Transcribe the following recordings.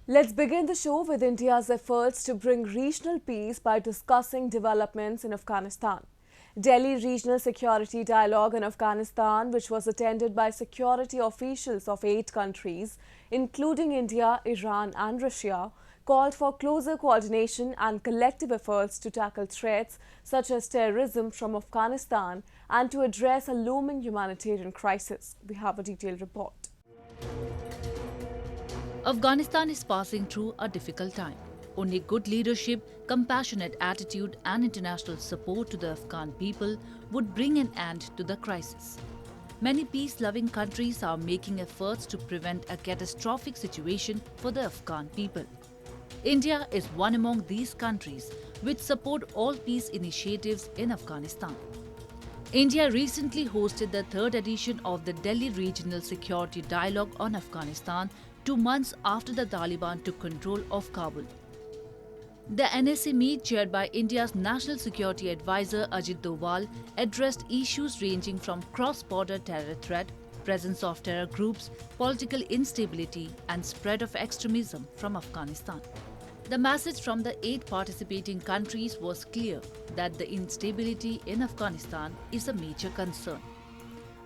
Let's begin the show with India's efforts to bring regional peace by discussing developments in Afghanistan. Delhi Regional Security Dialogue in Afghanistan, which was attended by security officials of 8 countries, including India, Iran, and Russia, called for closer coordination and collective efforts to tackle threats such as terrorism from Afghanistan and to address a looming humanitarian crisis. We have a detailed report. Afghanistan is passing through a difficult time. Only good leadership, compassionate attitude, and international support to the Afghan people would bring an end to the crisis. Many peace-loving countries are making efforts to prevent a catastrophic situation for the Afghan people. India is one among these countries which support all peace initiatives in Afghanistan. India recently hosted the third edition of the Delhi Regional Security Dialogue on Afghanistan 2 months after the Taliban took control of Kabul. The NSC meet, chaired by India's National Security Advisor Ajit Doval, addressed issues ranging from cross-border terror threat, presence of terror groups, political instability, and spread of extremism from Afghanistan. The message from the 8 participating countries was clear that the instability in Afghanistan is a major concern.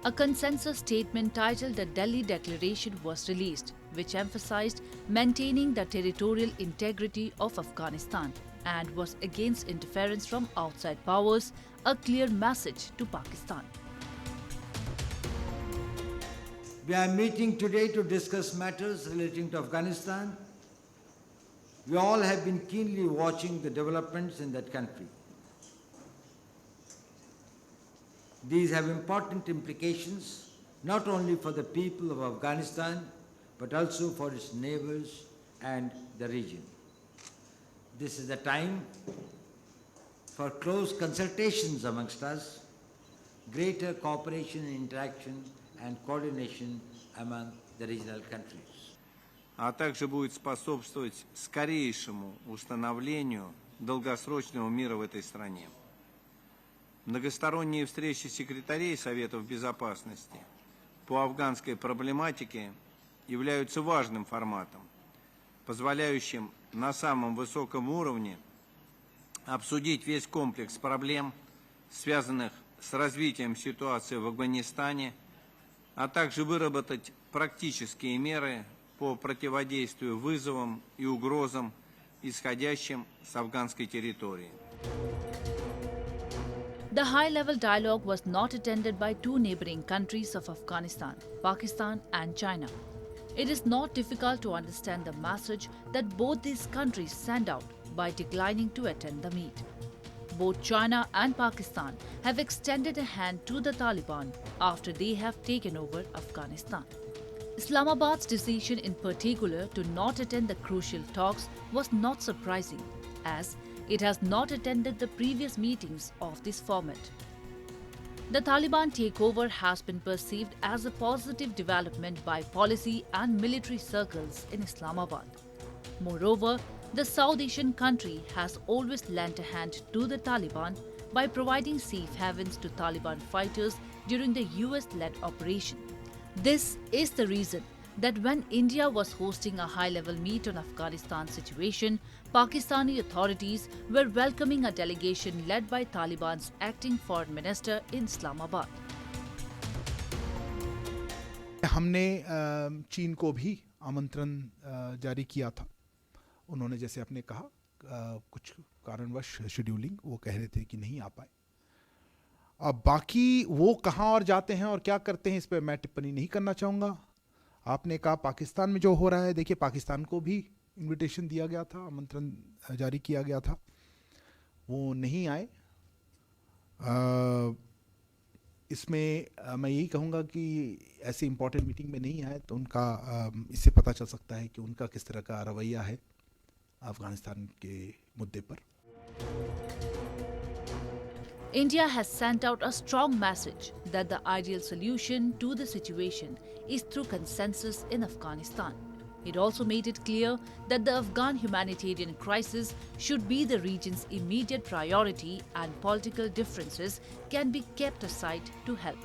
A consensus statement titled the Delhi Declaration was released, which emphasized maintaining the territorial integrity of Afghanistan and was against interference from outside powers, a clear message to Pakistan. We are meeting today to discuss matters relating to Afghanistan. We all have been keenly watching the developments in that country. These have important implications not only for the people of Afghanistan but also for its neighbors and the region. This is the time for close consultations amongst us, greater cooperation and interaction and coordination among the regional countries. А также будет способствовать скорейшему установлению долгосрочного мира в этой стране. Многосторонние встречи секретарей Советов Безопасности по афганской проблематике являются важным форматом, позволяющим на самом высоком уровне обсудить весь комплекс проблем, связанных с развитием ситуации в Афганистане, а также выработать практические меры по противодействию вызовам и угрозам, исходящим с афганской территории. The high-level dialogue was not attended by 2 neighboring countries of Afghanistan, Pakistan and China. It is not difficult to understand the message that both these countries send out by declining to attend the meet. Both China and Pakistan have extended a hand to the Taliban after they have taken over Afghanistan. Islamabad's decision in particular to not attend the crucial talks was not surprising, as it has not attended the previous meetings of this format. The Taliban takeover has been perceived as a positive development by policy and military circles in Islamabad. Moreover, the South Asian country has always lent a hand to the Taliban by providing safe havens to Taliban fighters during the US-led operation. This is the reason that when India was hosting a high-level meet on Afghanistan's situation, Pakistani authorities were welcoming a delegation led by Taliban's acting foreign minister in Islamabad. हमने चीन को भी आमंत्रण जारी किया था। उन्होंने जैसे आपने कहा कुछ कारणवश शेड्यूलिंग वो कह रहे थे कि नहीं आ पाए। अब बाकी वो कहाँ और जाते हैं और क्या करते हैं इस पर मैं टिप्पणी नहीं करना चाहूँगा। आपने कहा पाकिस्तान में जो हो रहा है, देखिए पाकिस्तान को भी इनविटेशन दिया गया था, आमंत्रण जारी किया गया था, वो नहीं आए। इसमें मैं यही कहूँगा कि ऐसी इम्पोर्टेंट मीटिंग में नहीं आए तो उनका इससे पता चल सकता है कि उनका किस तरह का रवैया है अफगानिस्तान के मुद्दे पर। India has sent out a strong message that the ideal solution to the situation is through consensus in Afghanistan. It also made it clear that the Afghan humanitarian crisis should be the region's immediate priority and political differences can be kept aside to help.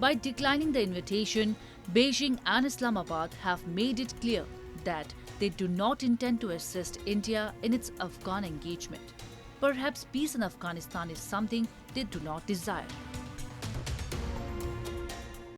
By declining the invitation, Beijing and Islamabad have made it clear that they do not intend to assist India in its Afghan engagement. Perhaps peace in Afghanistan is something they do not desire.